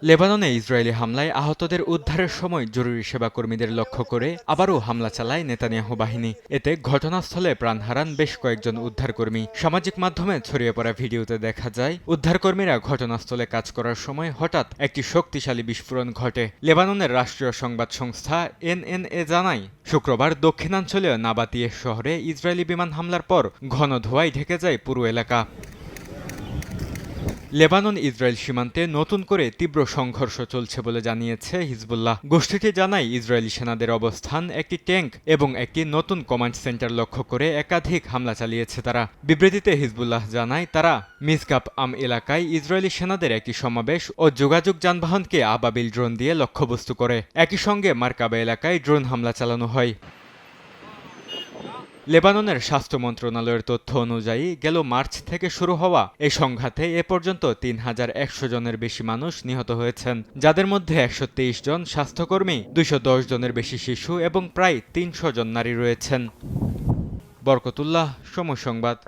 লেবাননে ইসরায়েলি হামলায় আহতদের উদ্ধারের সময় জরুরি সেবা কর্মীদের লক্ষ্য করে আবারও হামলা চালায় নেতানিয়াহু বাহিনী। এতে ঘটনাস্থলে প্রাণ হারান বেশ কয়েকজন উদ্ধারকর্মী। সামাজিক মাধ্যমে ছড়িয়ে পড়া ভিডিওতে দেখা যায় উদ্ধারকর্মীরা ঘটনাস্থলে কাজ করার সময় হঠাৎ একটি শক্তিশালী বিস্ফোরণ ঘটে। লেবাননের রাষ্ট্রীয় সংবাদ সংস্থা এনএনএ জানায়, শুক্রবার দক্ষিণাঞ্চলীয় নাবাতিয়ে শহরে ইসরায়েলি বিমান হামলার পর ঘন ধোঁয়ায় ঢেকে যায় পুরো এলাকা। লেবানন ইসরায়েল সীমান্তে নতুন করে তীব্র সংঘর্ষ চলছে বলে জানিয়েছে হিজবুল্লাহ। গোষ্ঠীটি জানায় ইসরায়েলি সেনাদের অবস্থান, একটি ট্যাঙ্ক এবং একটি নতুন কমান্ড সেন্টার লক্ষ্য করে একাধিক হামলা চালিয়েছে তারা। বিবৃতিতে হিজবুল্লাহ জানায়, তারা মিসগাব আম এলাকায় ইসরায়েলি সেনাদের একটি সমাবেশ ও যোগাযোগ যানবাহনকে আবাবিল ড্রোন দিয়ে লক্ষ্যবস্তু করে। একই সঙ্গে মার্কাবা এলাকায় ড্রোন হামলা চালানো হয়। লেবাননের স্বাস্থ্য মন্ত্রণালয়ের তথ্য অনুযায়ী গেল মার্চ থেকে শুরু হওয়া এই সংঘাতে এ পর্যন্ত ৩,১০০ জনের বেশি মানুষ নিহত হয়েছেন, যাদের মধ্যে ১২৩ জন স্বাস্থ্যকর্মী, ২১০ জনের বেশি শিশু এবং প্রায় ৩০০ জন নারী রয়েছেন। বরকতুল্লাহ, সময় সংবাদ।